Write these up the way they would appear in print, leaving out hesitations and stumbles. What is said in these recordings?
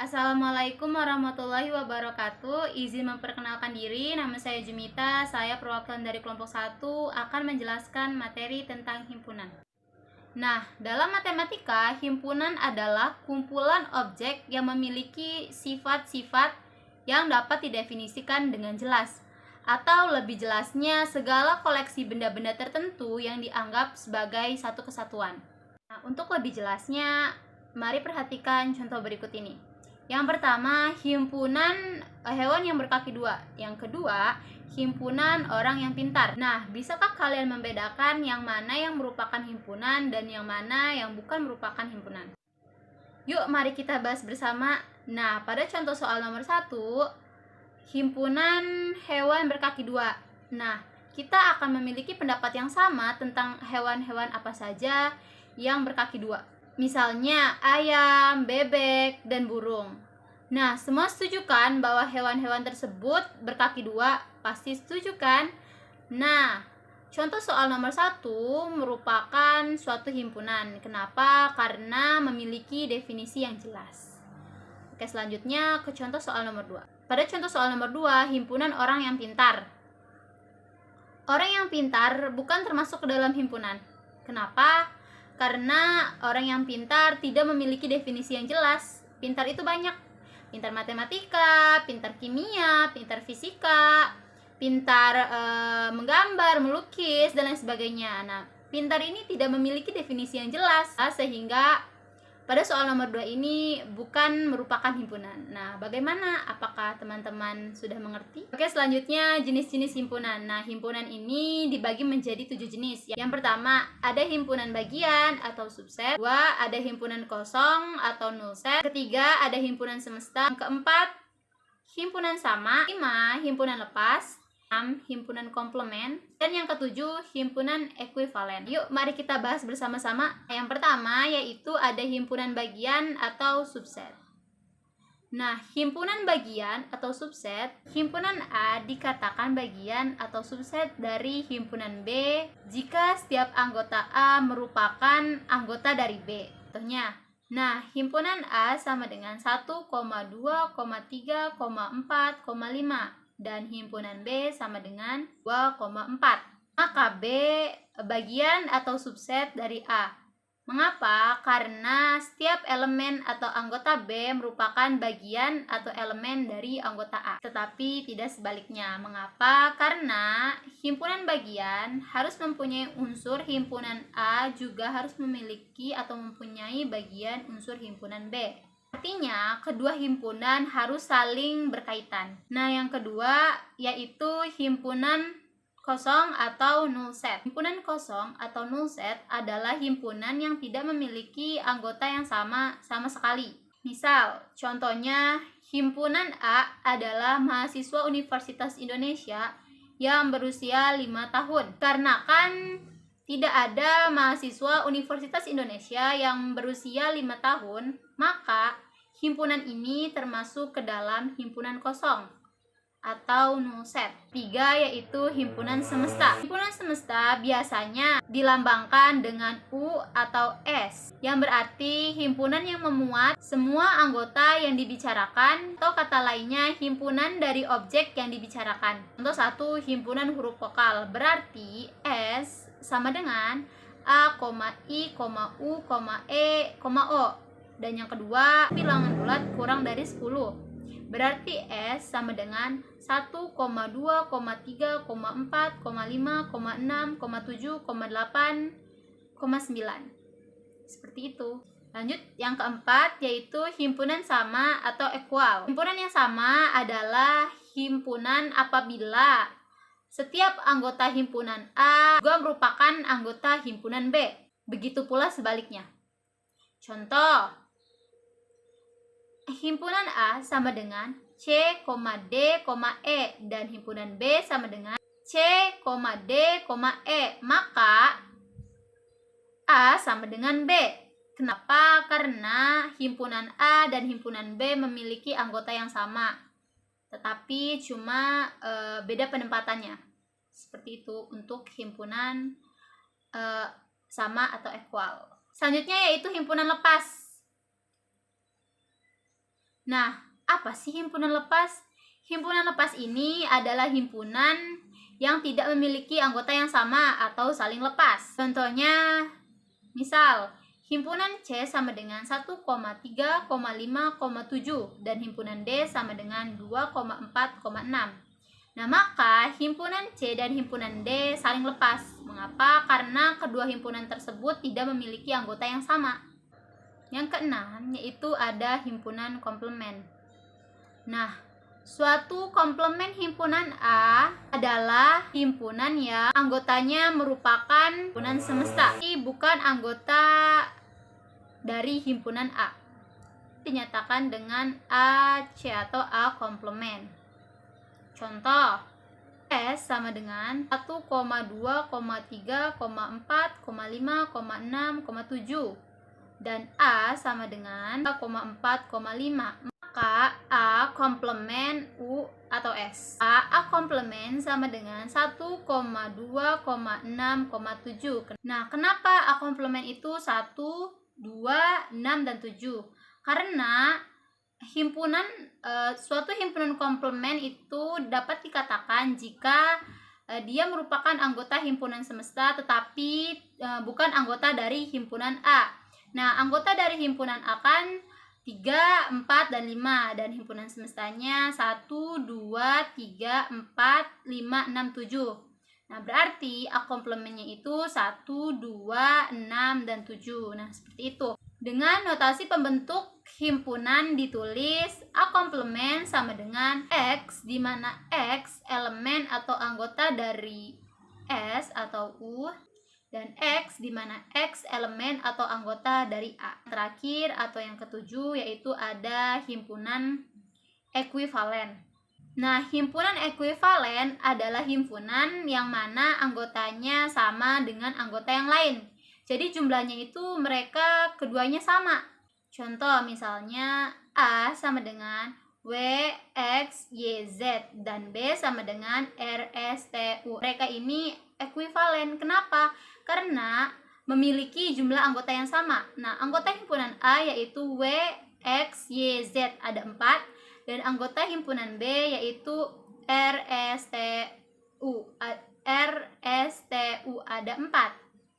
Assalamualaikum warahmatullahi wabarakatuh. Izin memperkenalkan diri, nama saya Jumita. Saya perwakilan dari kelompok 1 akan menjelaskan materi tentang himpunan. Nah, dalam matematika, himpunan adalah kumpulan objek yang memiliki sifat-sifat yang dapat didefinisikan dengan jelas. Atau lebih jelasnya, segala koleksi benda-benda tertentu yang dianggap sebagai satu kesatuan. Nah, untuk lebih jelasnya, mari perhatikan contoh berikut ini. Yang pertama, himpunan hewan yang berkaki dua. Yang kedua, himpunan orang yang pintar. Nah, bisakah kalian membedakan yang mana yang merupakan himpunan dan yang mana yang bukan merupakan himpunan? Yuk, mari kita bahas bersama. Nah, pada contoh soal nomor 1, himpunan hewan berkaki dua. Nah, kita akan memiliki pendapat yang sama tentang hewan-hewan apa saja yang berkaki dua. Misalnya ayam, bebek, dan burung. Nah, semua setuju kan bahwa hewan-hewan tersebut berkaki dua? Pasti setuju kan? Nah, contoh soal nomor 1 merupakan suatu himpunan. Kenapa? Karena memiliki definisi yang jelas. Oke, selanjutnya ke contoh soal nomor 2. Pada contoh soal nomor 2, himpunan orang yang pintar. Orang yang pintar bukan termasuk ke dalam himpunan. Kenapa? Karena orang yang pintar tidak memiliki definisi yang jelas. Pintar itu banyak. Pintar matematika, pintar kimia, pintar fisika, pintar menggambar, melukis, dan lain sebagainya. Nah, pintar ini tidak memiliki definisi yang jelas, sehingga pada soal nomor 2 ini bukan merupakan himpunan. Nah, bagaimana? Apakah teman-teman sudah mengerti? Oke, selanjutnya jenis-jenis himpunan. Nah, himpunan ini dibagi menjadi 7 jenis. Yang pertama, ada himpunan bagian atau subset. 2, ada himpunan kosong atau null set. Ketiga, ada himpunan semesta. Yang keempat, himpunan sama. 5, himpunan lepas. 6, himpunan komplement. Dan yang ketujuh, himpunan ekuivalen. Yuk, mari kita bahas bersama-sama. Yang pertama yaitu ada himpunan bagian atau subset. Nah, himpunan bagian atau subset, himpunan A dikatakan bagian atau subset dari himpunan B jika setiap anggota A merupakan anggota dari B. Contohnya, nah, himpunan A sama dengan 1, 2, 3, 4, 5 dan himpunan B sama dengan 2,4. Maka B bagian atau subset dari A. Mengapa? Karena setiap elemen atau anggota B merupakan bagian atau elemen dari anggota A, tetapi tidak sebaliknya. Mengapa? Karena himpunan bagian harus mempunyai unsur himpunan A juga harus memiliki atau mempunyai bagian unsur himpunan B. Artinya, kedua himpunan harus saling berkaitan. Nah, yang kedua yaitu himpunan kosong atau null set. Himpunan kosong atau null set adalah himpunan yang tidak memiliki anggota yang sama sekali. Misal, contohnya himpunan A adalah mahasiswa Universitas Indonesia yang berusia 5 tahun. Karena kan tidak ada mahasiswa Universitas Indonesia yang berusia 5 tahun, maka himpunan ini termasuk ke dalam himpunan kosong atau null set. 3 yaitu himpunan semesta. Himpunan semesta biasanya dilambangkan dengan U atau S, yang berarti himpunan yang memuat semua anggota yang dibicarakan, atau kata lainnya himpunan dari objek yang dibicarakan. Contoh 1, himpunan huruf vokal, berarti S sama dengan A, I, U, E, O. Dan yang kedua, bilangan bulat kurang dari 10. Berarti S sama dengan 1, 2, 3, 4, 5, 6, 7, 8, 9. Seperti itu. Lanjut, yang keempat yaitu himpunan sama atau equal. Himpunan yang sama adalah himpunan apabila setiap anggota himpunan A juga merupakan anggota himpunan B. Begitu pula sebaliknya. Contoh, himpunan A sama dengan C, D, E dan himpunan B sama dengan C, D, E. Maka A sama dengan B. Kenapa? Karena himpunan A dan himpunan B memiliki anggota yang sama, tetapi cuma beda penempatannya. Seperti itu untuk himpunan sama atau equal. Selanjutnya yaitu himpunan lepas. Nah, apa sih himpunan lepas? Himpunan lepas ini adalah himpunan yang tidak memiliki anggota yang sama atau saling lepas. Contohnya, misal, himpunan C sama dengan 1,3,5,7 dan himpunan D sama dengan 2,4,6. Nah, maka himpunan C dan himpunan D saling lepas. Mengapa? Karena kedua himpunan tersebut tidak memiliki anggota yang sama. Yang keenam, yaitu ada himpunan komplement. Nah, suatu komplement himpunan A adalah himpunan yang anggotanya merupakan himpunan semesta, tapi bukan anggota dari himpunan A. Dinyatakan dengan AC atau A komplement. Contoh, S sama dengan 1,2,3,4,5,6,7 dan A sama dengan 2,4,5. Maka A komplement U atau S. A komplement sama dengan 1,2,6,7. Nah, kenapa A komplement itu 1, 2, 6, dan 7? Karena suatu himpunan komplement itu dapat dikatakan jika dia merupakan anggota himpunan semesta tetapi bukan anggota dari himpunan A. Nah, anggota dari himpunan A kan 3, 4, dan 5 dan himpunan semestanya 1, 2, 3, 4, 5, 6, 7. Nah, berarti A komplementnya itu 1, 2, 6, dan 7. Nah, seperti itu. Dengan notasi pembentuk himpunan ditulis A komplement sama dengan X, di mana X elemen atau anggota dari S atau U, dan X di mana X elemen atau anggota dari A. Terakhir atau yang ketujuh yaitu ada himpunan ekuivalen. Nah, himpunan ekuivalen adalah himpunan yang mana anggotanya sama dengan anggota yang lain. Jadi jumlahnya itu mereka keduanya sama. Contoh misalnya A sama dengan W, X, Y, Z dan B sama dengan R, S, T, U. Mereka ini ekuivalen. Kenapa? Karena memiliki jumlah anggota yang sama. Nah, anggota himpunan A yaitu W, X, Y, Z ada 4 dan anggota himpunan B yaitu R, S, T, U ada 4.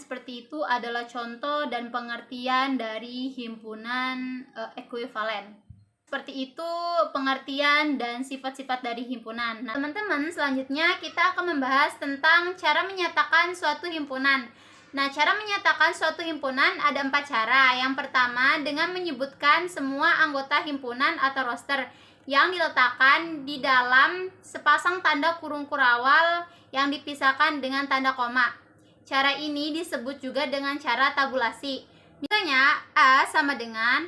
Seperti itu adalah contoh dan pengertian dari himpunan ekuivalen. Seperti itu pengertian dan sifat-sifat dari himpunan. Nah, teman-teman, selanjutnya kita akan membahas tentang cara menyatakan suatu himpunan. Nah, cara menyatakan suatu himpunan ada 4 cara. Yang pertama, dengan menyebutkan semua anggota himpunan atau roster yang diletakkan di dalam sepasang tanda kurung kurawal yang dipisahkan dengan tanda koma. Cara ini disebut juga dengan cara tabulasi. Misalnya, A sama dengan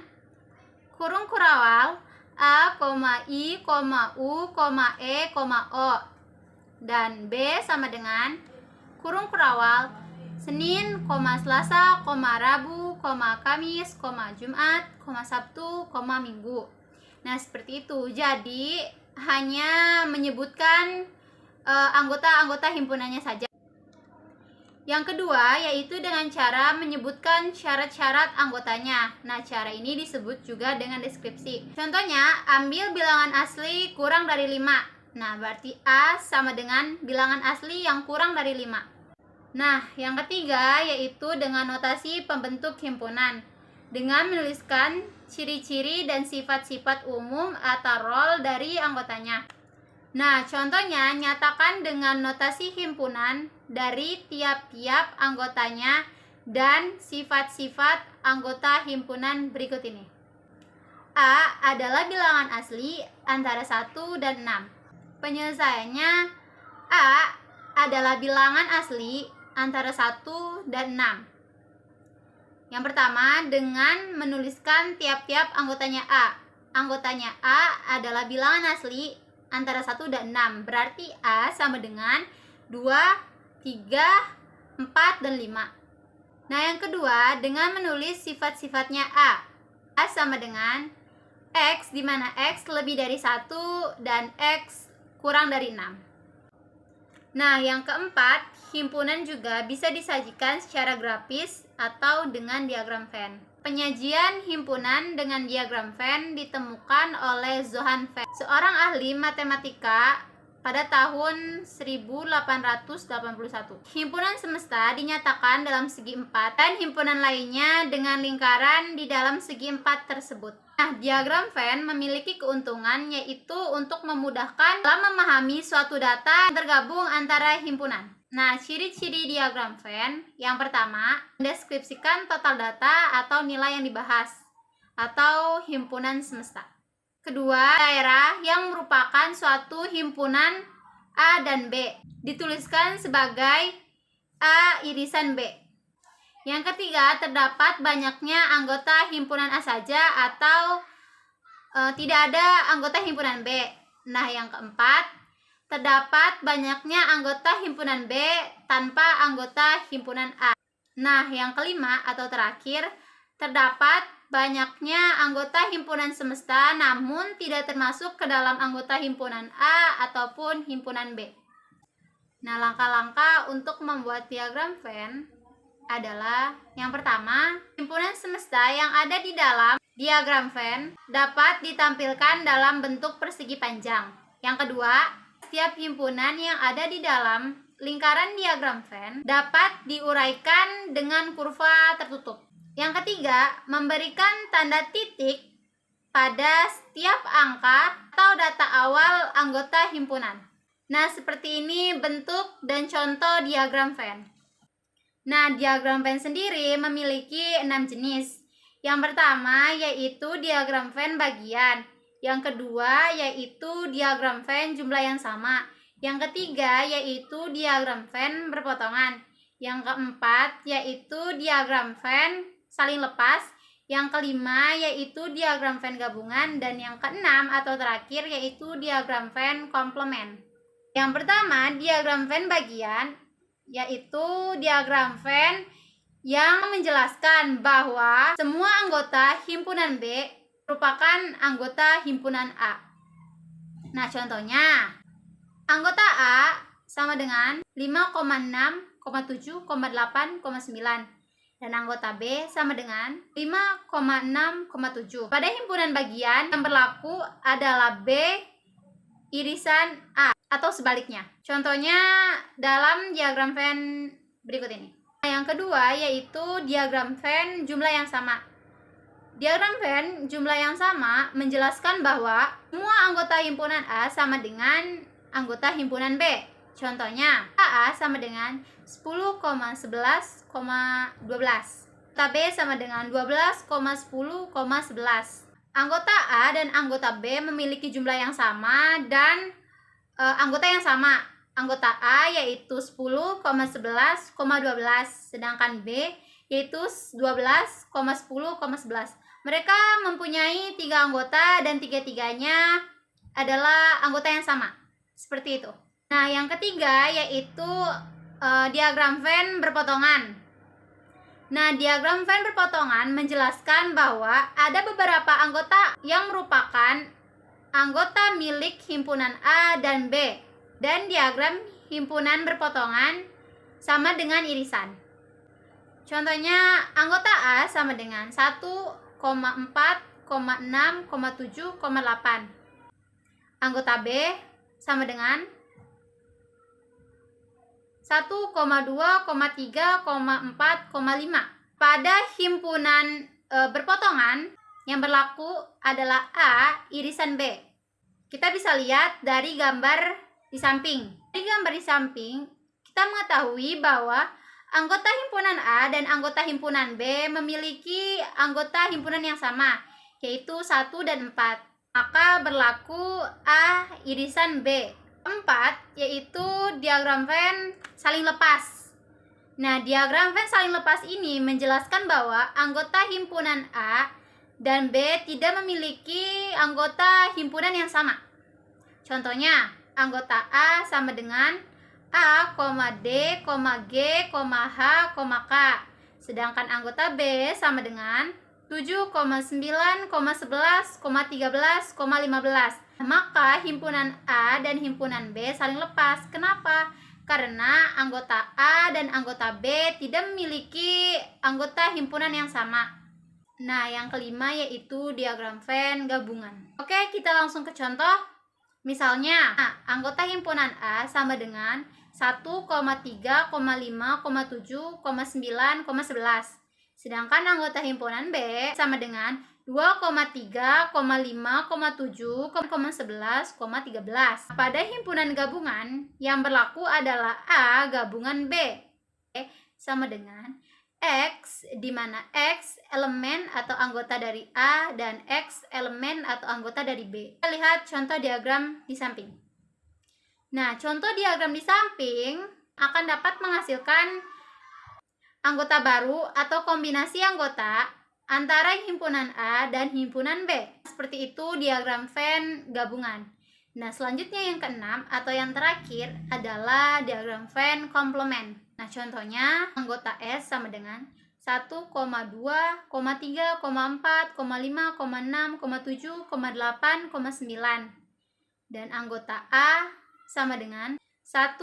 kurung kurawal A, I, U, E, O. Dan B sama dengan kurung kurawal Senin, Selasa, Rabu, Kamis, Jumat, Sabtu, Minggu. Nah, seperti itu. Jadi, hanya menyebutkan anggota-anggota himpunannya saja. Yang kedua, yaitu dengan cara menyebutkan syarat-syarat anggotanya. Nah, cara ini disebut juga dengan deskripsi. Contohnya, ambil bilangan asli kurang dari 5. Nah, berarti A sama dengan bilangan asli yang kurang dari 5. Nah, yang ketiga, yaitu dengan notasi pembentuk himpunan. Dengan menuliskan ciri-ciri dan sifat-sifat umum atau role dari anggotanya. Nah, contohnya nyatakan dengan notasi himpunan dari tiap-tiap anggotanya dan sifat-sifat anggota himpunan berikut ini. A adalah bilangan asli antara 1 dan 6. Penyelesaiannya A adalah bilangan asli antara 1 dan 6. Yang pertama, dengan menuliskan tiap-tiap anggotanya A. Anggotanya A adalah bilangan asli antara 1 dan 6. Berarti A sama dengan 2, 3, 4, dan 5. Nah, yang kedua, dengan menulis sifat-sifatnya A. A sama dengan X, di mana X lebih dari 1 dan X kurang dari 6. Nah, yang keempat, himpunan juga bisa disajikan secara grafis atau dengan diagram Venn. Penyajian himpunan dengan diagram Venn ditemukan oleh Johann Venn, seorang ahli matematika pada tahun 1881. Himpunan semesta dinyatakan dalam segi 4 dan himpunan lainnya dengan lingkaran di dalam segi 4 tersebut. Nah, diagram Venn memiliki keuntungan yaitu untuk memudahkan dalam memahami suatu data yang tergabung antara himpunan. Nah, ciri-ciri diagram Venn yang pertama, mendeskripsikan total data atau nilai yang dibahas atau himpunan semesta. Kedua, daerah yang merupakan suatu himpunan A dan B dituliskan sebagai A irisan B. Yang ketiga, terdapat banyaknya anggota himpunan A saja atau tidak ada anggota himpunan B. Nah, yang keempat, terdapat banyaknya anggota himpunan B tanpa anggota himpunan A. Nah, yang kelima atau terakhir, terdapat banyaknya anggota himpunan semesta namun tidak termasuk ke dalam anggota himpunan A ataupun himpunan B. Nah, langkah-langkah untuk membuat diagram Venn adalah yang pertama, himpunan semesta yang ada di dalam diagram Venn dapat ditampilkan dalam bentuk persegi panjang. Yang kedua, setiap himpunan yang ada di dalam lingkaran diagram Venn dapat diuraikan dengan kurva tertutup. Yang ketiga, memberikan tanda titik pada setiap angka atau data awal anggota himpunan. Nah, seperti ini bentuk dan contoh diagram Venn. Nah, diagram Venn sendiri memiliki 6 jenis. Yang pertama yaitu diagram Venn bagian. Yang kedua yaitu diagram Venn jumlah yang sama. Yang ketiga yaitu diagram Venn berpotongan. Yang keempat yaitu diagram Venn saling lepas. Yang kelima yaitu diagram Venn gabungan. Dan yang keenam atau terakhir yaitu diagram Venn komplement. Yang pertama, diagram Venn bagian, yaitu diagram Venn yang menjelaskan bahwa semua anggota himpunan B merupakan anggota himpunan A. Nah, contohnya, anggota A sama dengan 5,6,7,8,9 dan anggota B sama dengan 5,6,7. Pada himpunan bagian yang berlaku adalah B irisan A atau sebaliknya. Contohnya dalam diagram Venn berikut ini. Nah, yang kedua yaitu diagram Venn jumlah yang sama. Diagram Venn jumlah yang sama menjelaskan bahwa semua anggota himpunan A sama dengan anggota himpunan B. Contohnya, AA sama dengan 10,11,12. Anggota B sama dengan 12,10,11. Anggota A dan anggota B memiliki jumlah yang sama dan anggota yang sama. Anggota A yaitu 10,11,12, sedangkan B yaitu 12,10,11. Mereka mempunyai 3 anggota dan tiga-tiganya adalah anggota yang sama. Seperti itu. Nah, yang ketiga yaitu diagram Venn berpotongan. Nah, diagram Venn berpotongan menjelaskan bahwa ada beberapa anggota yang merupakan anggota milik himpunan A dan B. Dan diagram himpunan berpotongan sama dengan irisan. Contohnya, anggota A sama dengan 1,4,6,7,8. Anggota B sama dengan 1,2,3,4,5. Pada himpunan berpotongan yang berlaku adalah A irisan B. Kita bisa lihat dari gambar di samping. Dari gambar di samping, kita mengetahui bahwa anggota himpunan A dan anggota himpunan B memiliki anggota himpunan yang sama, yaitu 1 dan 4. Maka berlaku A irisan B. 4 yaitu diagram Venn saling lepas. Nah, diagram Venn saling lepas ini menjelaskan bahwa anggota himpunan A dan B tidak memiliki anggota himpunan yang sama. Contohnya, anggota A sama dengan A, D, G, H, K. Sedangkan anggota B sama dengan 7, 9, 11, 13, 15. Maka himpunan A dan himpunan B saling lepas. Kenapa? Karena anggota A dan anggota B tidak memiliki anggota himpunan yang sama. Nah, yang kelima yaitu diagram Venn gabungan. Oke, kita langsung ke contoh. Misalnya, anggota himpunan A sama dengan 1, 3, 5, 7, 9, 11. Sedangkan anggota himpunan B sama dengan 2, 3, 5, 7, 11, 13. Pada himpunan gabungan, yang berlaku adalah A gabungan B sama dengan X, di mana X elemen atau anggota dari A dan X elemen atau anggota dari B. Kita lihat contoh diagram di samping. Nah, contoh diagram di samping akan dapat menghasilkan anggota baru atau kombinasi anggota antara himpunan A dan himpunan B. Seperti itu diagram Venn gabungan. Nah, selanjutnya yang keenam atau yang terakhir adalah diagram Venn komplement. Nah, contohnya anggota S sama dengan 1, 2, 3, 4, 5, 6, 7, 8, 9. Dan anggota A sama dengan 1,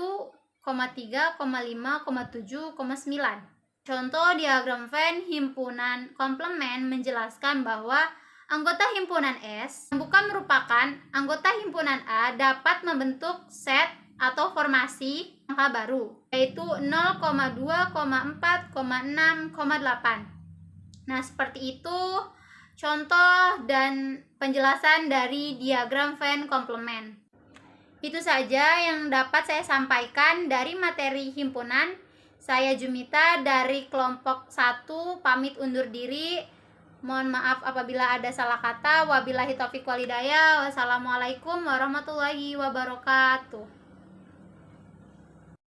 3, 5, 7, 9. Contoh diagram Venn himpunan komplement menjelaskan bahwa anggota himpunan S bukan merupakan anggota himpunan A dapat membentuk set atau formasi angka baru, yaitu 0, 2, 4, 6, 8. Nah, seperti itu contoh dan penjelasan dari diagram Venn komplement. Itu saja yang dapat saya sampaikan dari materi himpunan. Saya Jumita dari kelompok 1 pamit undur diri. Mohon maaf apabila ada salah kata. Wabillahi taufiq walhidayah. Wassalamualaikum warahmatullahi wabarakatuh.